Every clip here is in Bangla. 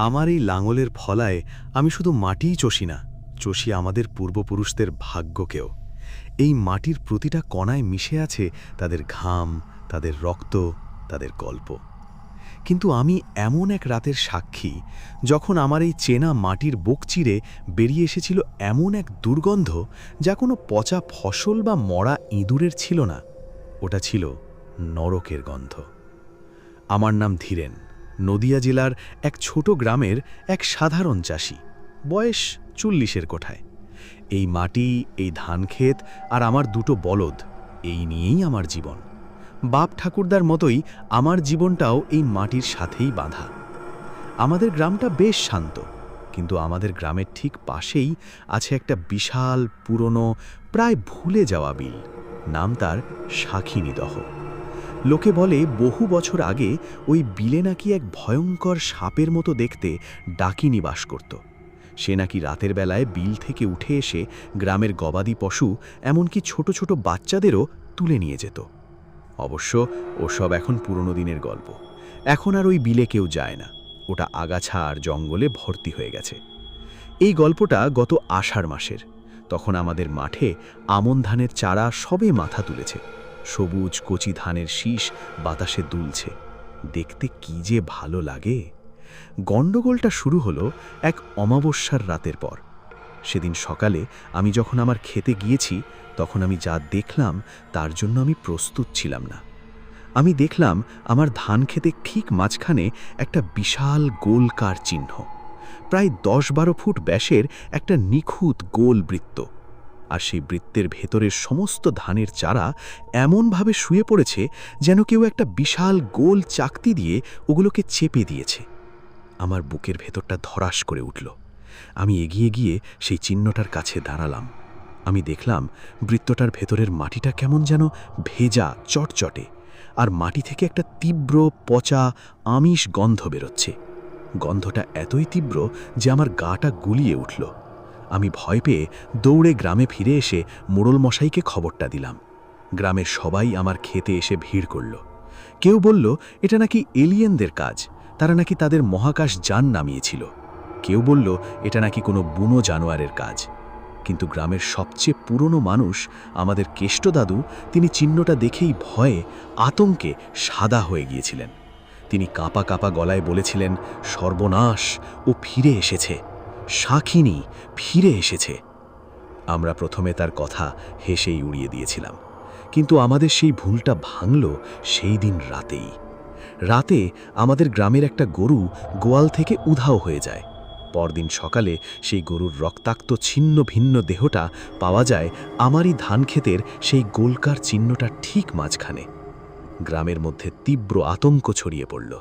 আমার এই লাঙলের ফলায় আমি শুধু মাটিই চষি না, চষি আমাদের পূর্বপুরুষদের ভাগ্যকেও। এই মাটির প্রতিটা কণায় মিশে আছে তাদের ঘাম, তাদের রক্ত, তাদের গল্প। কিন্তু আমি এমন এক রাতের সাক্ষী, যখন আমার এই চেনা মাটির বুক চিরে বেরিয়ে এসেছিল এমন এক দুর্গন্ধ, যা কোনো পচা ফসল বা মরা ইঁদুরের ছিল না, ওটা ছিল নরকের গন্ধ। আমার নাম ধীরেন, নদিয়া জেলার এক ছোট গ্রামের এক সাধারণ চাষি, বয়স 40-এর কোঠায়। এই মাটি, এই ধানক্ষেত আর আমার দুটো বলদ, এই নিয়েই আমার জীবন। বাপ ঠাকুরদার মতোই আমার জীবনটাও এই মাটির সাথেই বাঁধা। আমাদের গ্রামটা বেশ শান্ত, কিন্তু আমাদের গ্রামের ঠিক পাশেই আছে একটা বিশাল পুরনো, প্রায় ভুলে যাওয়া বিল। নাম তার শাখিনীদহ। লোকে বলে বহু বছর আগে ওই বিলে নাকি এক ভয়ঙ্কর সাপের মতো দেখতে ডাকিনী বাস করত। সে নাকি রাতের বেলায় বিল থেকে উঠে এসে গ্রামের গবাদি পশু, এমনকি ছোট ছোট বাচ্চাদেরও তুলে নিয়ে যেত। অবশ্য ওসব এখন পুরনো দিনের গল্প। এখন আর ওই বিলে কেউ যায় না, ওটা আগাছা আর জঙ্গলে ভর্তি হয়ে গেছে। এই গল্পটা গত আষাঢ় মাসের। তখন আমাদের মাঠে আমন ধানের চারা সবে মাথা তুলেছে, সবুজ কচি ধানের শীষ বাতাসে দুলছে। দেখতে কি যে ভালো লাগে। গণ্ডগোলটা শুরু হলো এক অমাবস্যার রাতের পর। সেদিন সকালে আমি যখন আমার খেতে গিয়েছি, তখন আমি যা দেখলাম তার জন্য আমি প্রস্তুত ছিলাম না। আমি দেখলাম আমার ধান খেতে ঠিক মাঝখানে একটা বিশাল গোলকার চিহ্ন, প্রায় 10-12 ফুট ব্যাসের একটা নিখুঁত গোল বৃত্ত। আর সেই বৃত্তের ভেতরের সমস্ত ধানের চারা এমনভাবে শুয়ে পড়েছে যেন কেউ একটা বিশাল গোল চাকতি দিয়ে ওগুলোকে চেপে দিয়েছে। আমার বুকের ভেতরটা ধড়াস করে উঠল। আমি এগিয়ে গিয়ে সেই চিহ্নটার কাছে দাঁড়ালাম। আমি দেখলাম বৃত্তটার ভেতরের মাটিটা কেমন যেন ভেজা, চটচটে, আর মাটি থেকে একটা তীব্র পচা আমিষ গন্ধ বেরোচ্ছে। গন্ধটা এতই তীব্র যে আমার গাটা গুলিয়ে উঠল। আমি ভয় পেয়ে দৌড়ে গ্রামে ফিরে এসে মোড়ল মশাইকে খবরটা দিলাম। গ্রামের সবাই আমার খেতে এসে ভিড় করল। কেউ বলল এটা নাকি এলিয়েনদের কাজ, তারা নাকি তাদের মহাকাশ যান নামিয়েছিল। কেউ বলল এটা নাকি কোনো বুনো জানোয়ারের কাজ। কিন্তু গ্রামের সবচেয়ে পুরনো মানুষ, আমাদের কেষ্টদাদু, তিনি চিহ্নটা দেখেই ভয়ে, আতঙ্কে সাদা হয়ে গিয়েছিলেন। তিনি কাঁপা কাঁপা গলায় বলেছিলেন, সর্বনাশ, ও ফিরে এসেছে, শাখিনী ফিরে এসেছে। আমরা প্রথমে তার কথা হেসেই উড়িয়ে দিয়েছিলাম, কিন্তু আমাদের সেই ভুলটা ভাঙল সেই দিন রাতেই। রাতে আমাদের গ্রামের একটা গরু গোয়াল থেকে উধাও হয়ে যায়। পরদিন সকালে সেই গরুর রক্তাক্ত ছিন্ন ভিন্ন দেহটা পাওয়া যায় আমারই ধানক্ষেতের সেই গোলকার চিহ্নটা ঠিক মাঝখানে। গ্রামের মধ্যে তীব্র আতঙ্ক ছড়িয়ে পড়ল।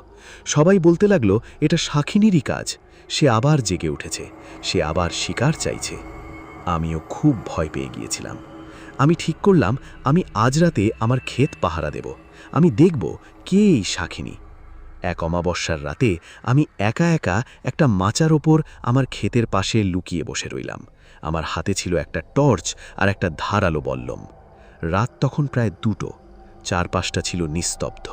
সবাই বলতে লাগলো এটা শাখিনীরই কাজ, সে আবার জেগে উঠেছে, সে আবার শিকার চাইছে। আমিও খুব ভয় পেয়ে গিয়েছিলাম। আমি ঠিক করলাম আমি আজ রাতে আমার ক্ষেত পাহারা দেব, আমি দেখব কে এই শাখিনী। এক অমাবস্যার রাতে আমি একা একা একটা মাচার ওপর আমার ক্ষেতের পাশে লুকিয়ে বসে রইলাম। আমার হাতে ছিল একটা টর্চ আর একটা ধারালো বল্লম। রাত তখন প্রায় 2টো, চারপাশটা ছিল নিস্তব্ধ।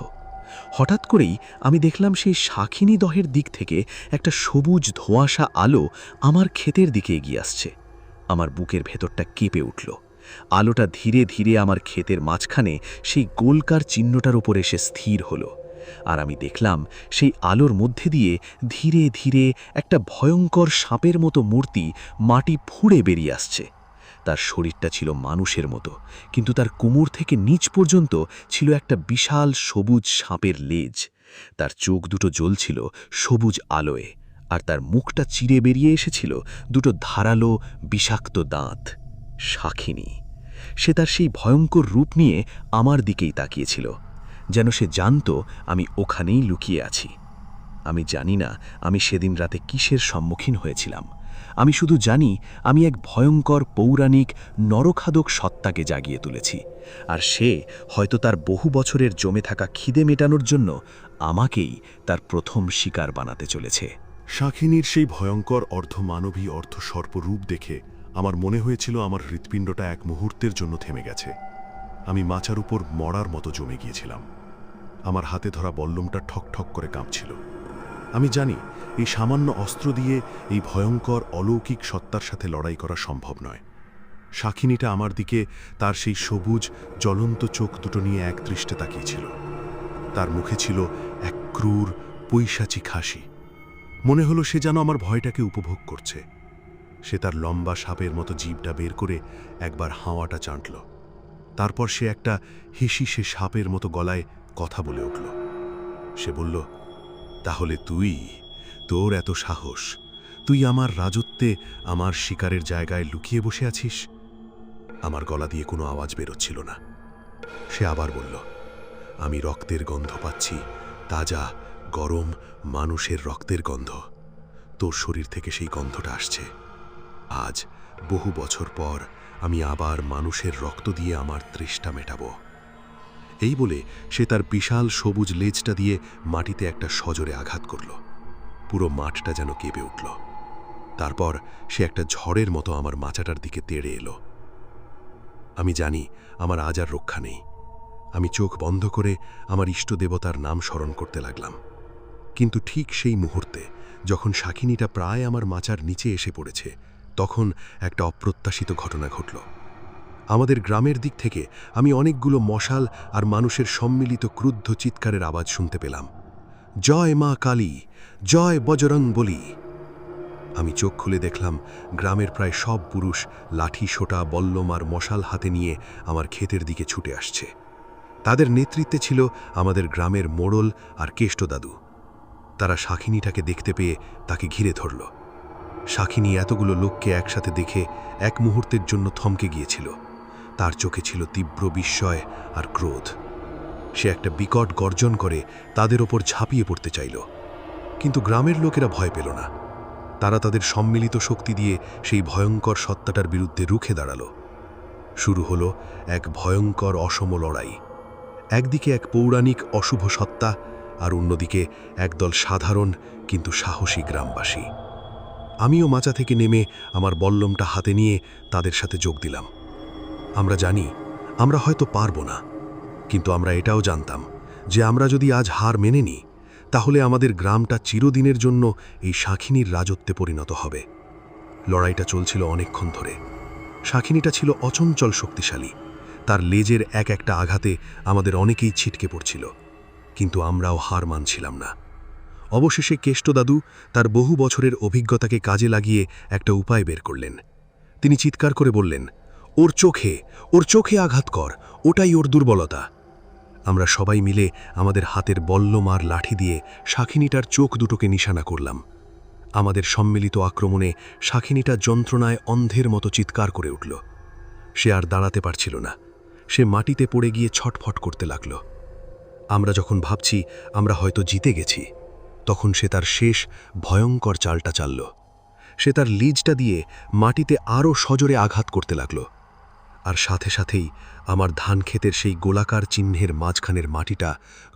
হঠাৎ করেই আমি দেখলাম সেই শাখিনীদহের দিক থেকে একটা সবুজ ধোঁয়াশা আলো আমার ক্ষেতের দিকে এগিয়ে আসছে। আমার বুকের ভেতরটা কেঁপে উঠল। আলোটা ধীরে ধীরে আমার ক্ষেতের মাঝখানে সেই গোলকার চিহ্নটার উপর এসে স্থির হলো। আর আমি দেখলাম সেই আলোর মধ্যে দিয়ে ধীরে ধীরে একটা ভয়ঙ্কর সাপের মতো মূর্তি মাটি ফুঁড়ে বেরিয়ে আসছে। তার শরীরটা ছিল মানুষের মতো, কিন্তু তার কোমর থেকে নিচ পর্যন্ত ছিল একটা বিশাল সবুজ সাপের লেজ। তার চোখ দুটো জ্বলছিল সবুজ আলোয়, আর তার মুখটা চিরে বেরিয়ে এসেছিল দুটো ধারালো বিষাক্ত দাঁত। শাখিনী। সে তার সেই ভয়ঙ্কর রূপ নিয়ে আমার দিকেই তাকিয়েছিল, যেন সে জানত আমি ওখানেই লুকিয়ে আছি। আমি জানি না আমি সেদিন রাতে কিসের সম্মুখীন হয়েছিলাম। আমি শুধু জানি আমি এক ভয়ঙ্কর পৌরাণিক নরখাদক সত্তাকে জাগিয়ে তুলেছি, আর সে হয়তো তার বহু বছরের জমে থাকা খিদে মেটানোর জন্য আমাকেই তার প্রথম শিকার বানাতে চলেছে। শাখিনীর সেই ভয়ঙ্কর অর্ধমানবী অর্ধসর্প রূপ দেখে আমার মনে হয়েছিল আমার হৃৎপিণ্ডটা এক মুহূর্তের জন্য থেমে গেছে। আমি মাচার উপর মরার মতো জমে গিয়েছিলাম। আমার হাতে ধরা বল্লমটা ঠক ঠক করে কাঁপছিল। আমি জানি এই সামান্য অস্ত্র দিয়ে এই ভয়ঙ্কর অলৌকিক সত্তার সাথে লড়াই করা সম্ভব নয়। শাকিনীটা আমার দিকে তার সেই সবুজ জ্বলন্ত চোখ দুটো নিয়ে একদৃষ্টে তাকিয়েছিল। তার মুখে ছিল এক ক্রূর পৈশাচিক হাসি। মনে হলো সে যেন আমার ভয়টাকে উপভোগ করছে। সে তার লম্বা সাপের মতো জিভটা বের করে একবার হাওয়াটা চাঁটল। তারপর সে একটা হেসি সে সাপের মতো গলায় কথা বলে উঠল। সে বলল, তাহলে তোর এত সাহস, তুই আমার রাজত্বে আমার শিকারের জায়গায় লুকিয়ে বসে আছিস? আমার গলা দিয়ে কোনো আওয়াজ বেরোচ্ছিল না। সে আবার বলল, আমি রক্তের গন্ধ পাচ্ছি, তাজা গরম মানুষের রক্তের গন্ধ। তোর শরীর থেকে সেই গন্ধটা আসছে। আজ বহু বছর পর আমি আবার মানুষের রক্ত দিয়ে আমার তৃষ্ণা মেটাবো। এই বলে সে তার বিশাল সবুজ লেজটা দিয়ে মাটিতে একটা সজোরে আঘাত করল। পুরো মাঠটা যেন কেঁপে উঠল। তারপর সে একটা ঝড়ের মতো আমার মাচাটার দিকে তেড়ে এলো। আমি জানি আমার আজ আর রক্ষা নেই। আমি চোখ বন্ধ করে আমার ইষ্ট দেবতার নাম স্মরণ করতে লাগলাম। কিন্তু ঠিক সেই মুহূর্তে যখন শাকিনীটা প্রায় আমার মাচার নিচে এসে পড়েছে, তখন একটা অপ্রত্যাশিত ঘটনা ঘটল। আমাদের গ্রামের দিক থেকে আমি অনেকগুলো মশাল আর মানুষের সম্মিলিত ক্রুদ্ধ চিৎকারের আওয়াজ শুনতে পেলাম। জয় মা কালী, জয় বজরং বলি। আমি চোখ খুলে দেখলাম গ্রামের প্রায় সব পুরুষ লাঠি, সোটা, বল্লম আর মশাল হাতে নিয়ে আমার ক্ষেতের দিকে ছুটে আসছে। তাদের নেতৃত্বে ছিল আমাদের গ্রামের মোড়ল আর কেষ্ট দাদু। তারা শাকিনীটাকে দেখতে পেয়ে তাকে ঘিরে ধরল। শাকিনী এতগুলো লোককে একসাথে দেখে এক মুহূর্তের জন্য থমকে গিয়েছিল। তার চোখে ছিল তীব্র বিস্ময় আর ক্রোধ। সে একটা বিকট গর্জন করে তাদের ওপর ঝাঁপিয়ে পড়তে চাইল, কিন্তু গ্রামের লোকেরা ভয় পেল না। তারা তাদের সম্মিলিত শক্তি দিয়ে সেই ভয়ঙ্কর সত্তাটার বিরুদ্ধে রুখে দাঁড়াল। শুরু হলো এক ভয়ঙ্কর অসম লড়াই। একদিকে এক পৌরাণিক অশুভ সত্তা, আর অন্যদিকে একদল সাধারণ কিন্তু সাহসী গ্রামবাসী। আমিও মাচা থেকে নেমে আমার বল্লমটা হাতে নিয়ে তাদের সাথে যোগ দিলাম। আমরা জানি আমরা হয়তো পারব না, কিন্তু আমরা এটাও জানতাম যে আমরা যদি আজ হার মেনে নিই, তাহলে আমাদের গ্রামটা চিরদিনের জন্য এই শাকিনীর রাজত্বে পরিণত হবে। লড়াইটা চলছিল অনেকক্ষণ ধরে। শাকিনীটা ছিল অচঞ্চল শক্তিশালী। তার লেজের এক একটা আঘাতে আমাদের অনেকেই ছিটকে পড়ছিল, কিন্তু আমরাও হার মানছিলাম না। অবশেষে কেষ্টদাদু তার বহু বছরের অভিজ্ঞতাকে কাজে লাগিয়ে একটা উপায় বের করলেন। তিনি চিৎকার করে বললেন, ওর চোখে আঘাত কর, ওটাই ওর দুর্বলতা। আমরা সবাই মিলে আমাদের হাতের বল্লম আর লাঠি দিয়ে শাকিনীটার চোখ দুটোকে নিশানা করলাম। আমাদের সম্মিলিত আক্রমণে শাকিনীটা যন্ত্রণায় অন্ধের মতো চিৎকার করে উঠল। সে আর দাঁড়াতে পারছিল না। সে মাটিতে পড়ে গিয়ে ছটফট করতে লাগল। আমরা যখন ভাবছি আমরা হয়তো জিতে গেছি, তখন সে তার শেষ ভয়ঙ্কর চালটা চালল। সে তার লেজটা দিয়ে মাটিতে আরও সজোরে আঘাত করতে লাগল। আর সাথে সাথেই আমার ধান ক্ষেতের সেই গোলাকার চিহ্নের মাঝখানের মাটিটা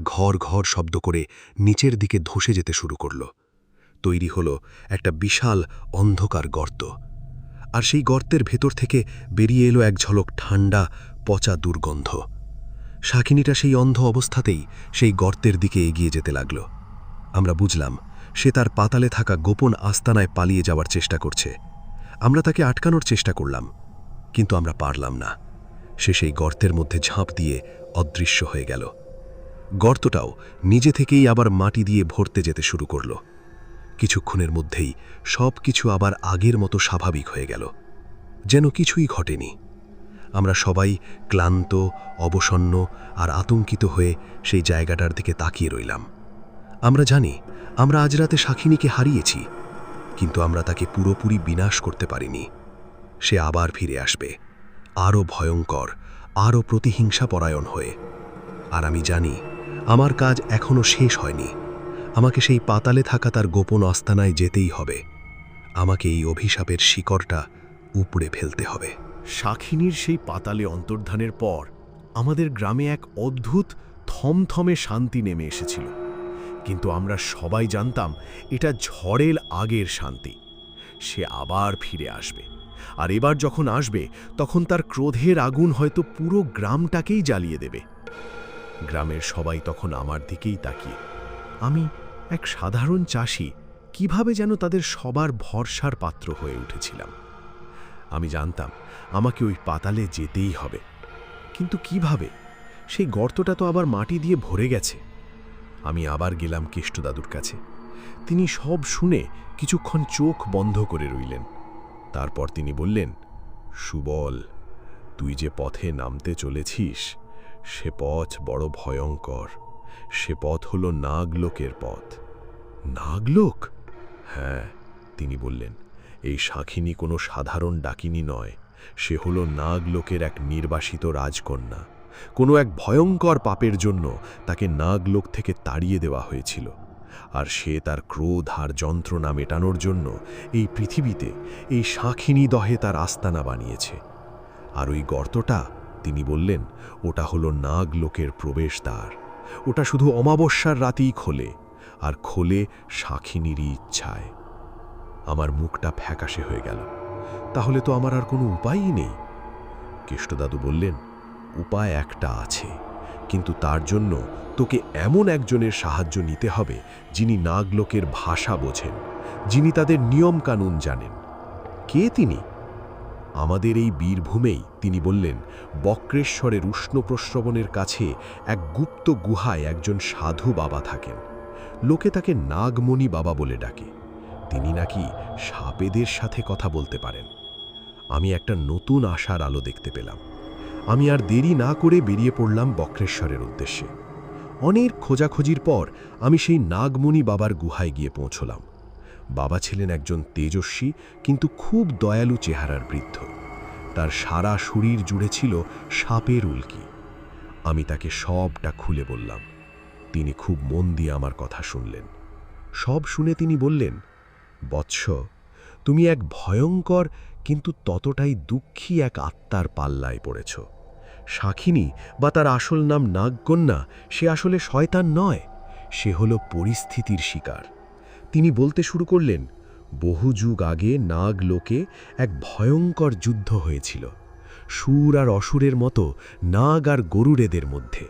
ঘর ঘর শব্দ করে নিচের দিকে ধসে যেতে শুরু করল। তৈরি হলো একটা বিশাল অন্ধকার গর্ত। আর সেই গর্তের ভেতর থেকে বেরিয়ে এলো এক ঝলক ঠান্ডা পচা দুর্গন্ধ। শাকিনীটা সেই অন্ধ অবস্থাতেই সেই গর্তের দিকে এগিয়ে যেতে লাগল। আমরা বুঝলাম সে তার পাতালে থাকা গোপন আস্তানায় পালিয়ে যাওয়ার চেষ্টা করছে। আমরা তাকে আটকানোর চেষ্টা করলাম, কিন্তু আমরা পারলাম না। সে সেই গর্তের মধ্যে ঝাঁপ দিয়ে অদৃশ্য হয়ে গেল। গর্তটাও নিজে থেকেই আবার মাটি দিয়ে ভরতে যেতে শুরু করল। কিছুক্ষণের মধ্যেই সব কিছু আবার আগের মতো স্বাভাবিক হয়ে গেল, যেন কিছুই ঘটেনি। আমরা সবাই ক্লান্ত, অবসন্ন আর আতঙ্কিত হয়ে সেই জায়গাটার দিকে তাকিয়ে রইলাম। আমরা জানি আমরা আজ রাতে শাকিনীকে হারিয়েছি, কিন্তু আমরা তাকে পুরোপুরি বিনাশ করতে পারিনি। সে আবার ফিরে আসবে, আরও ভয়ঙ্কর, আরও প্রতিহিংসাপরায়ণ হয়ে। আর আমি জানি আমার কাজ এখনও শেষ হয়নি। আমাকে সেই পাতালে থাকা তার গোপন আস্তানায় যেতেই হবে। আমাকে এই অভিশাপের শিকড়টা উপড়ে ফেলতে হবে। শাকিনীর সেই পাতালে অন্তর্ধানের পর আমাদের গ্রামে এক অদ্ভুত থমথমে শান্তি নেমে এসেছিল। কিন্তু আমরা সবাই জানতাম এটা ঝড়ের আগের শান্তি। সে আবার ফিরে আসবে, আর এবার যখন আসবে তখন তার ক্রোধের আগুন হয়তো পুরো গ্রামটাকেই জ্বালিয়ে দেবে। গ্রামের সবাই তখন আমার দিকেই তাকিয়ে। আমি এক সাধারণ চাষি কিভাবে যেন তাদের সবার ভরসার পাত্র হয়ে উঠেছিলাম। আমি জানতাম আমাকে ওই পাতালে যেতেই হবে, কিন্তু কিভাবে? সেই গর্তটা তো আবার মাটি দিয়ে ভরে গেছে। আমি আবার গেলাম কেষ্টদাদুর কাছে। তিনি সব শুনে কিছুক্ষণ চোখ বন্ধ করে রইলেন। তারপর তিনি বললেন, সুবল, তুই যে পথে নামতে চলেছিস সে পথ বড় ভয়ঙ্কর। সে পথ হলো নাগলোকের পথ। নাগলোক? হ্যাঁ, তিনি বললেন, এই শাখিনী কোনো সাধারণ ডাকিনী নয়। সে হলো নাগলোকের এক নির্বাসিত রাজকন্যা। কোনো এক ভয়ঙ্কর পাপের জন্য তাকে নাগলোক থেকে তাড়িয়ে দেওয়া হয়েছিল, আর সে তার ক্রোধ আর যন্ত্রণা মেটানোর জন্য এই পৃথিবীতে এই শাখিনী দহে তার আস্তানা বানিয়েছে। আর ওই গর্তটা, তিনি বললেন, ওটা হলো নাগলোকের প্রবেশদ্বার। ওটা শুধু অমাবস্যার রাতেই খোলে, আর খোলে শাখিনীরই ইচ্ছায়। আমার মুখটা ফ্যাকাশে হয়ে গেল। তাহলে তো আমার আর কোনো উপায়ই নেই। কেষ্টদাদু বললেন, উপায় একটা আছে, কিন্তু তার জন্য তোকে এমন একজনের সাহায্য নিতে হবে যিনি নাগলোকের ভাষা বোঝেন, যিনি তাদের নিয়মকানুন জানেন। কে তিনি? আমাদের এই বীরভূমেই, তিনি বললেন, বক্রেশ্বরের উষ্ণপ্রস্রবণের কাছে এক গুপ্ত গুহায় একজন সাধু বাবা থাকেন। লোকে তাকে নাগমণি বাবা বলে ডাকে। তিনি নাকি সাপেদের সাথে কথা বলতে পারেন। আমি একটা নতুন আশার আলো দেখতে পেলাম। আমি আর দেরি না করে বেরিয়ে পড়লাম বক্রেশ্বরের উদ্দেশ্যে। অনেক খোঁজাখুঁজির পর আমি সেই নাগমণি বাবার গুহায় গিয়ে পৌঁছলাম। বাবা ছিলেন একজন তেজস্বী কিন্তু খুব দয়ালু চেহারার বৃদ্ধ। তার সারা শরীর জুড়ে ছিল সাপের উল্কি। আমি তাকে সবটা খুলে বললাম। তিনি খুব মন দিয়ে আমার কথা শুনলেন। সব শুনে তিনি বললেন, বৎস, তুমি এক ভয়ঙ্কর কিন্তু ততটাই দুঃখী এক আত্মার পাল্লায় পড়েছ। শাখিনী বা তার আসল নাম নাগকন্যা, সে আসলে শয়তান নয়, সে হলো পরিস্থিতির শিকার। তিনি বলতে শুরু করলেন, বহু যুগ আগে নাগলোকে এক ভয়ঙ্কর যুদ্ধ হয়েছিল, সুর আর অসুরের মতো নাগ আর গরুড়েদের মধ্যে।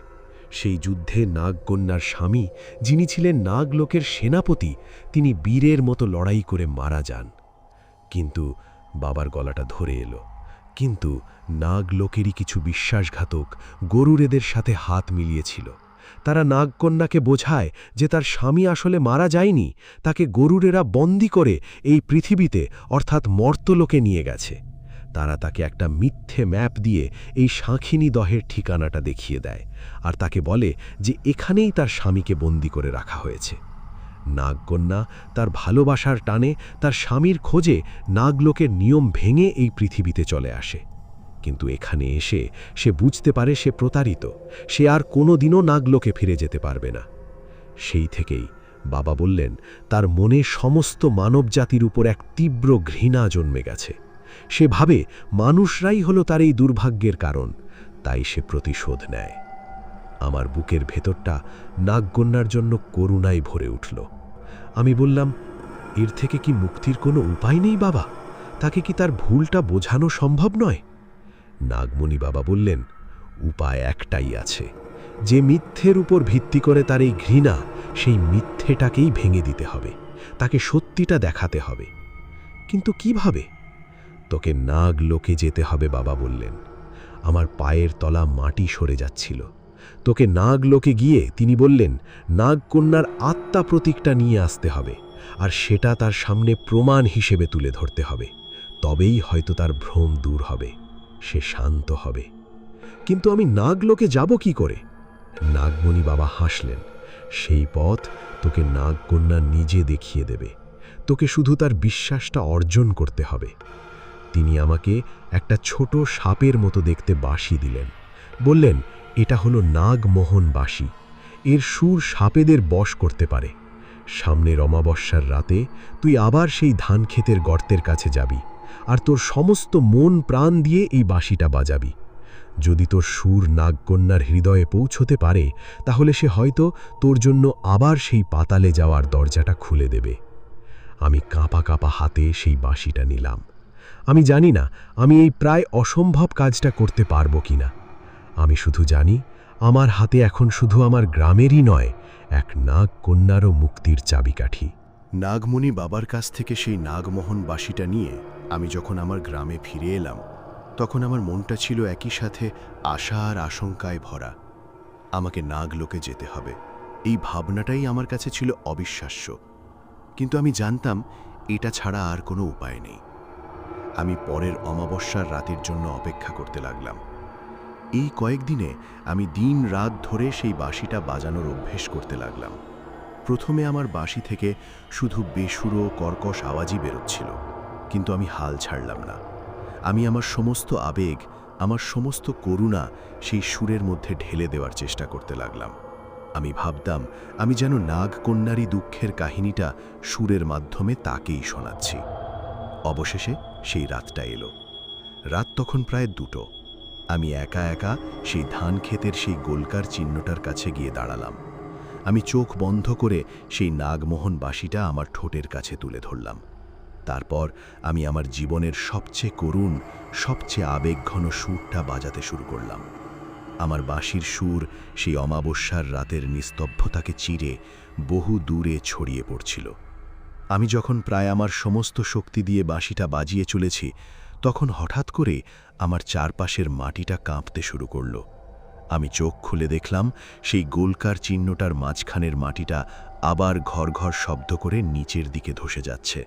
সেই যুদ্ধে নাগকন্যার স্বামী, যিনি ছিলেন নাগলোকের সেনাপতি, তিনি বীরের মতো লড়াই করে মারা যান। কিন্তু বাবার গলাটা ধরে এলো। কিন্তু নাগলোকেরই কিছু বিশ্বাসঘাতক গরুড়েদের সাথে হাত মিলিয়েছিল। তারা নাগকন্যাকে বোঝায় যে তার স্বামী আসলে মারা যায়নি, তাকে গরুড়েরা বন্দী করে এই পৃথিবীতে অর্থাৎ মর্তলোকে নিয়ে গেছে। তারা তাকে একটা মিথ্যে ম্যাপ দিয়ে এই শাখিনী দহের ঠিকানাটা দেখিয়ে দেয়, আর তাকে বলে যে এখানেই তার স্বামীকে বন্দী করে রাখা হয়েছে। নাগকন্যা তার ভালোবাসার টানে তার স্বামীর খোঁজে নাগলোকের নিয়ম ভেঙে এই পৃথিবীতে চলে আসে। কিন্তু এখানে এসে সে বুঝতে পারে সে প্রতারিত, সে আর কোনোদিনও নাগলোকে ফিরে যেতে পারবে না। সেই থেকেই বাবা বললেন, তার মনে সমস্ত মানবজাতির উপর এক তীব্র ঘৃণা জন্মে গেছে। সে ভাবে মানুষরাই হলো তার এই দুর্ভাগ্যের কারণ, তাই সে প্রতিশোধ নেয়। আমার বুকের ভেতরটা নাগকন্যার জন্য করুণায় ভরে উঠল। আমি বললাম, এর থেকে কি মুক্তির কোনো উপায় নেই বাবা? তাকে কি তার ভুলটা বোঝানো সম্ভব নয়? নাগমণি বাবা বললেন, উপায় একটাই আছে। যে মিথ্যের উপর ভিত্তি করে তার এই ঘৃণা, সেই মিথ্যেটাকেই ভেঙে দিতে হবে, তাকে সত্যিটা দেখাতে হবে। কিন্তু কিভাবে? তোকে নাগলোকে যেতে হবে, বাবা বললেন। আমার পায়ের তলা মাটি সরে যাচ্ছিল। তোকে নাগলোকে গিয়ে, তিনি বললেন, নাগকন্যার আত্মা প্রতীকটা নিয়ে আসতে হবে, আর সেটা তার সামনে প্রমাণ হিসেবে তুলে ধরতে হবে। তবেই হয়তো তার ভ্রম দূর হবে, সে শান্ত হবে। কিন্তু আমি নাগলোকে যাব কি করে? নাগমণি বাবা হাসলেন। সেই পথ তোকে নাগকন্যা নিজে দেখিয়ে দেবে। তোকে শুধু তার বিশ্বাসটা অর্জন করতে হবে। তিনি আমাকে একটা ছোট সাপের মতো দেখতে বাঁশি দিলেন। বললেন, এটা হলো নাগমোহন বাঁশি। এর সুর সাপেদের বশ করতে পারে। সামনের অমাবস্যার রাতে তুই আবার সেই ধানক্ষেতের গর্তের কাছে যাবি, আর তোর সমস্ত মন প্রাণ দিয়ে এই বাঁশিটা বাজাবি। যদি তোর সুর নাগকন্যার হৃদয়ে পৌঁছতে পারে, তাহলে সে হয়তো তোর জন্য আবার সেই পাতালে যাওয়ার দরজাটা খুলে দেবে। আমি কাঁপা কাঁপা হাতে সেই বাঁশিটা নিলাম। আমি জানি না আমি এই প্রায় অসম্ভব কাজটা করতে পারবো কিনা। আমি শুধু জানি আমার হাতে এখন শুধু আমার গ্রামেরই নয়, এক নাগ কন্যারও মুক্তির চাবিকাঠি। নাগমণি বাবার কাছ থেকে সেই নাগমোহন বাঁশিটা নিয়ে আমি যখন আমার গ্রামে ফিরে এলাম, তখন আমার মনটা ছিল একই সাথে আশা আর আশঙ্কায় ভরা। আমাকে নাগলোকে যেতে হবে, এই ভাবনাটাই আমার কাছে ছিল অবিশ্বাস্য। কিন্তু আমি জানতাম এটা ছাড়া আর কোনো উপায় নেই। আমি পরের অমাবস্যার রাতের জন্য অপেক্ষা করতে লাগলাম। এই কয়েকদিনে আমি দিন রাত ধরে সেই বাঁশিটা বাজানোর অভ্যেস করতে লাগলাম। প্রথমে আমার বাঁশি থেকে শুধু বেসুরো কর্কশ আওয়াজই বেরোচ্ছিল, কিন্তু আমি হাল ছাড়লাম না। আমি আমার সমস্ত আবেগ, আমার সমস্ত করুণা সেই সুরের মধ্যে ঢেলে দেওয়ার চেষ্টা করতে লাগলাম। আমি ভাবতাম আমি যেন নাগকন্যারই দুঃখের কাহিনীটা সুরের মাধ্যমে তাকেই শোনাচ্ছি। অবশেষে সেই রাতটা এলো। রাত তখন প্রায় 2টো। আমি একা একা সেই ধান ক্ষেতের সেই গোলকার চিহ্নটার কাছে গিয়ে দাঁড়ালাম। আমি চোখ বন্ধ করে সেই নাগমোহন বাঁশিটা আমার ঠোঁটের কাছে তুলে ধরলাম। তারপর আমি আমার জীবনের সবচেয়ে করুণ, সবচেয়ে আবেগঘন সুরটা বাজাতে শুরু করলাম। আমার বাঁশির সুর সেই অমাবস্যার রাতের নিস্তব্ধতাকে চিরে বহু দূরে ছড়িয়ে পড়ছিল। আমি যখন প্রায় আমার সমস্ত শক্তি দিয়ে বাঁশিটা বাজিয়ে চলেছি, তখন হঠাৎ করে আমার চারপাশের মাটিটা কাঁপতে শুরু করল। আমি চোখ খুলে দেখলাম সেই গোলকার চিহ্নটার মাঝখানের মাটিটা আবার ঘর ঘর শব্দ করে নিচের দিকে ধসে যাচ্ছে।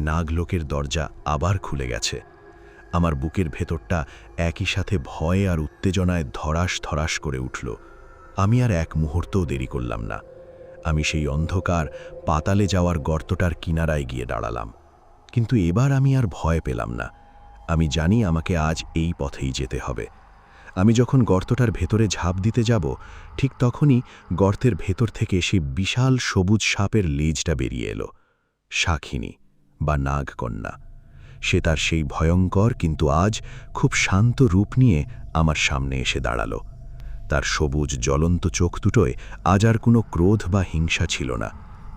নাগলোকের দরজা আবার খুলে গেছে। আমার বুকের ভেতরটা একই সাথে ভয় আর উত্তেজনায় ধরাস ধরাস করে উঠল। আমি আর এক মুহূর্তও দেরি করলাম না। আমি সেই অন্ধকার পাতালে যাওয়ার গর্তটার কিনারায় গিয়ে দাঁড়ালাম। কিন্তু এবার আমি আর ভয় পেলাম না। আমি জানি আমাকে আজ এই পথেই যেতে হবে। আমি যখন গর্তটার ভেতরে ঝাঁপ দিতে যাব, ঠিক তখনই গর্তের ভেতর থেকে সেই বিশাল সবুজ সাপের লেজটা বেরিয়ে এলো। শাখিনী বা নাগকন্যা। সে তার সেই ভয়ঙ্কর কিন্তু আজ খুব শান্ত রূপ নিয়ে আমার সামনে এসে দাঁড়ালো। তার সবুজ জ্বলন্ত চোখ দুটোয় আজ আর কোনো ক্রোধ বা হিংসা ছিল না,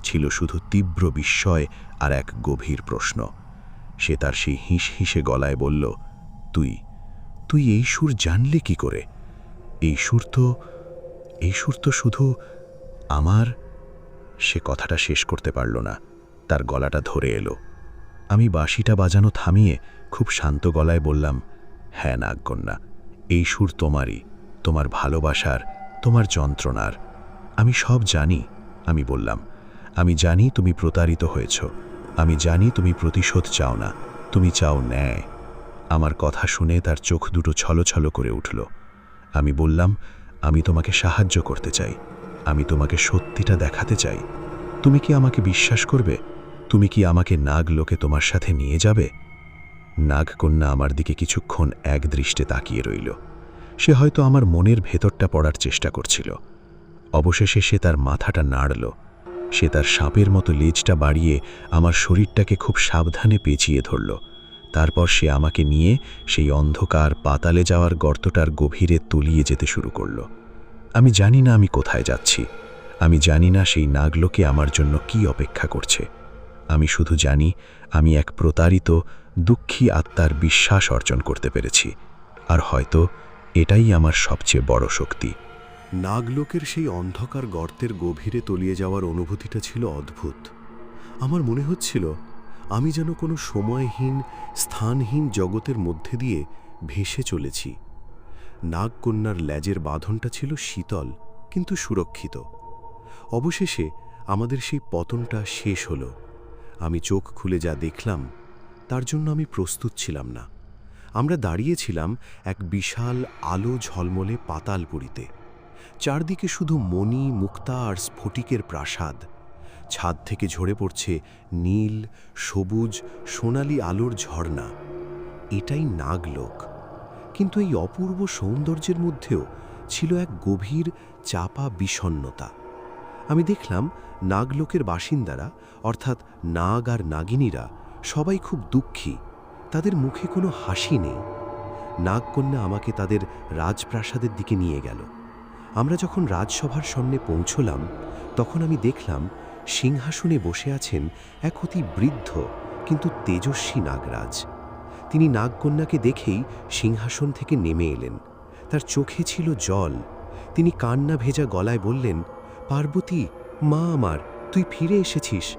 ছিল শুধু তীব্র বিস্ময় আর এক গভীর প্রশ্ন। সে তার সেই হিসহিসে গলায় বলল, তুই এই সুর জানলি কি করে? এই সুর তো শুধু আমার। সে কথাটা শেষ করতে পারল না, তার গলাটা ধরে এলো। আমি বাঁশিটা বাজানো থামিয়ে খুব শান্ত গলায় বললাম, হ্যাঁ নাগকন্যা, এই সুর তোমারই, তোমার ভালোবাসার, তোমার যন্ত্রণার। আমি সব জানি। আমি বললাম, আমি জানি তুমি প্রতারিত হয়েছ, আমি জানি তুমি প্রতিশোধ চাও না, তুমি চাও ন্যায়। আমার কথা শুনে তার চোখ দুটো ছলছল করে উঠল। আমি বললাম, আমি তোমাকে সাহায্য করতে চাই, আমি তোমাকে সত্যিটা দেখাতে চাই। তুমি কি আমাকে বিশ্বাস করবে? তুমি কি আমাকে নাগলোকে তোমার সাথে নিয়ে যাবে? নাগকন্যা আমার দিকে কিছুক্ষণ একদৃষ্টে তাকিয়ে রইল। সে হয়তো আমার মনের ভেতরটা পড়ার চেষ্টা করছিল। অবশেষে সে তার মাথাটা নাড়ল। সে তার সাপের মতো লেজটা বাড়িয়ে আমার শরীরটাকে খুব সাবধানে পেঁচিয়ে ধরল। তারপর সে আমাকে নিয়ে সেই অন্ধকার পাতালে যাওয়ার গর্তটার গভীরে তলিয়ে যেতে শুরু করল। আমি জানি না আমি কোথায় যাচ্ছি, আমি জানি না সেই নাগলোকে আমার জন্য কি অপেক্ষা করছে। আমি শুধু জানি আমি এক প্রতারিত, দুঃখী আত্মার বিশ্বাস অর্জন করতে পেরেছি, আর হয়তো এটাই আমার সবচেয়ে বড় শক্তি। নাগলোকের সেই অন্ধকার গর্তের গভীরে তলিয়ে যাওয়ার অনুভূতিটা ছিল অদ্ভুত। আমার মনে হচ্ছিল আমি যেন কোনো সময়হীন, স্থানহীন জগতের মধ্যে দিয়ে ভেসে চলেছি। নাগকন্যার লেজের বাঁধনটা ছিল শীতল কিন্তু সুরক্ষিত। অবশেষে আমাদের সেই পতনটা শেষ হলো। আমি চোখ খুলে যা দেখলাম তার জন্য আমি প্রস্তুত ছিলাম না। আমরা দাঁড়িয়েছিলাম এক বিশাল আলো ঝলমলে পাতালপুরীতে। চারদিকে শুধু মণি, মুক্তা আর স্ফটিকের প্রাসাদ। ছাদ থেকে ঝরে পড়ছে নীল, সবুজ, সোনালি আলোর ঝর্ণা। এটাই নাগলোক। কিন্তু এই অপূর্ব সৌন্দর্যের মধ্যেও ছিল এক গভীর চাপা বিষণ্ণতা। আমি দেখলাম নাগলোকের বাসিন্দারা, অর্থাৎ নাগ আর নাগিনীরা সবাই খুব দুঃখী। তাদের মুখে কোনো হাসি নেই। নাগকন্যা আমাকে তাদের রাজপ্রাসাদের দিকে নিয়ে গেল। আমরা যখন রাজসভার সামনে পৌঁছলাম, তখন আমি দেখলাম সিংহাসনে বসে আছেন এক অতি বৃদ্ধ কিন্তু তেজস্বী নাগরাজ। তিনি নাগকন্যাকে দেখেই সিংহাসন থেকে নেমে এলেন। তার চোখে ছিল জল। তিনি কান্না ভেজা গলায় বললেন, পার্বতী, মা আমার, তুই ফিরে এসেছিস।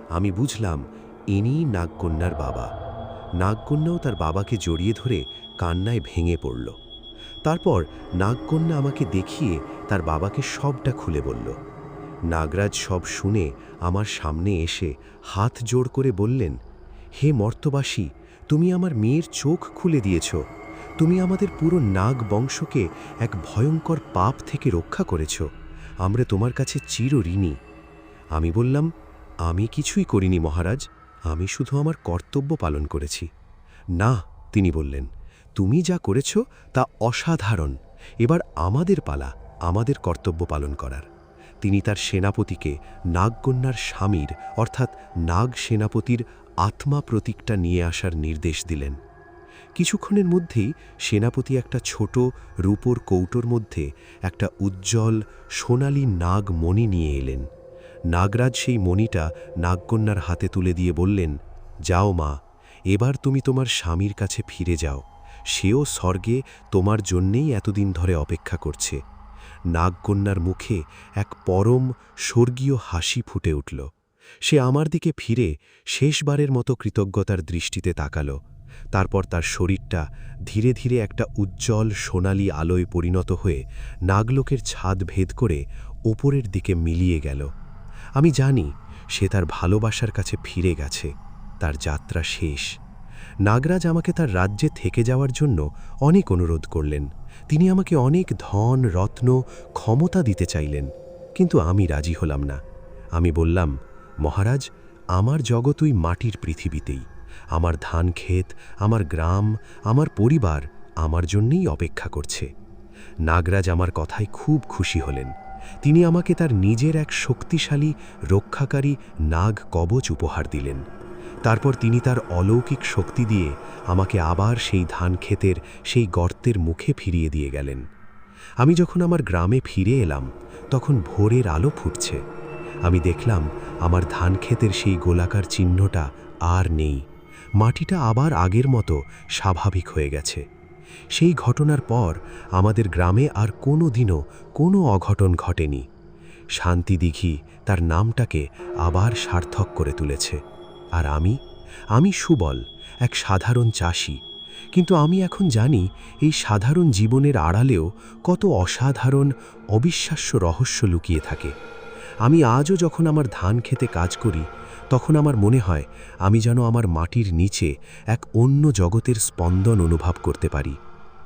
আমি বুঝলাম ইনিই নাগকন্যার বাবা। নাগকন্যাও তার বাবাকে জড়িয়ে ধরে কান্নায় ভেঙে পড়ল। তারপর নাগকন্যা আমাকে দেখিয়ে তার বাবাকে সবটা খুলে বলল। নাগরাজ সব শুনে আমার সামনে এসে হাত জোড় করে বললেন, হে মর্তবাসী, তুমি আমার মেয়ের চোখ খুলে দিয়েছ। তুমি আমাদের পুরো নাগ বংশকে এক ভয়ঙ্কর পাপ থেকে রক্ষা করেছ। আমরা তোমার কাছে চিরঋণী। আমি বললাম, আমি কিছুই করিনি মহারাজ, আমি শুধু আমার কর্তব্য পালন করেছি। না, তিনি বললেন, তুমি যা করেছ তা অসাধারণ। এবার আমাদের পালা আমাদের কর্তব্য পালন করার। তিনি তার সেনাপতিকে নাগকন্যার স্বামীর অর্থাৎ নাগ সেনাপতির আত্মা প্রতীকটা নিয়ে আসার নির্দেশ দিলেন। কিছুক্ষণের মধ্যেই সেনাপতি একটা ছোট রূপোর কৌটোর মধ্যে একটা উজ্জ্বল সোনালি নাগ মণি নিয়ে এলেন। নাগরাজ সেই মণিটা নাগকন্যার হাতে তুলে দিয়ে বললেন, যাও মা, এবার তুমি তোমার স্বামীর কাছে ফিরে যাও। সেও স্বর্গে তোমার জন্যেই এতদিন ধরে অপেক্ষা করছে। নাগকন্যার মুখে এক পরম স্বর্গীয় হাসি ফুটে উঠল। সে আমার দিকে ফিরে শেষবারের মতো কৃতজ্ঞতার দৃষ্টিতে তাকাল। তারপর তার শরীরটা ধীরে ধীরে একটা উজ্জ্বল সোনালি আলোয় পরিণত হয়ে নাগলোকের ছাদ ভেদ করে ওপরের দিকে মিলিয়ে গেল। আমি জানি সে তার ভালোবাসার কাছে ফিরে গেছে, তার যাত্রা শেষ। নাগরাজ আমাকে তার রাজ্যে থেকে যাওয়ার জন্য অনেক অনুরোধ করলেন। তিনি আমাকে অনেক ধন, রত্ন, ক্ষমতা দিতে চাইলেন, কিন্তু আমি রাজি হলাম না। আমি বললাম, মহারাজ, আমার জগৎই মাটির পৃথিবীতেই। আমার ধান ক্ষেত, আমার গ্রাম, আমার পরিবার আমার জন্যেই অপেক্ষা করছে। নাগরাজ আমার কথায় খুব খুশি হলেন। তিনি আমাকে তার নিজের এক শক্তিশালী রক্ষাকারী নাগ কবচ উপহার দিলেন। তারপর তিনি তার অলৌকিক শক্তি দিয়ে আমাকে আবার সেই ধান ক্ষেতের সেই গর্তের মুখে ফিরিয়ে দিয়ে গেলেন। আমি যখন আমার গ্রামে ফিরে এলাম, তখন ভোরের আলো ফুটছে। আমি দেখলাম আমার ধান ক্ষেতের সেই গোলাকার চিহ্নটা আর নেই। মাটিটা আবার আগের মতো স্বাভাবিক হয়ে গেছে। সেই ঘটনার পর আমাদের গ্রামে আর কোনো দিনও কোনো অঘটন ঘটেনি। শান্তিদিঘি তার নামটাকে আবার সার্থক করে তুলেছে। আর আমি সুবল, এক সাধারণ চাষি। কিন্তু আমি এখন জানি এই সাধারণ জীবনের আড়ালেও কত অসাধারণ, অবিশ্বাস্য রহস্য লুকিয়ে থাকে। আমি আজও যখন আমার ধান খেতে কাজ করি, তখন আমার মনে হয় আমি যেন আমার মাটির নিচে এক অন্য জগতের স্পন্দন অনুভব করতে পারি।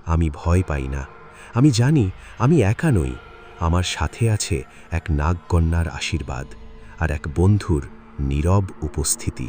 আমি ভয় পাই না। আমি জানি আমি একা নই। আমার সাথে আছে এক নাগকন্যার আশীর্বাদ আর এক বন্ধুর নীরব উপস্থিতি।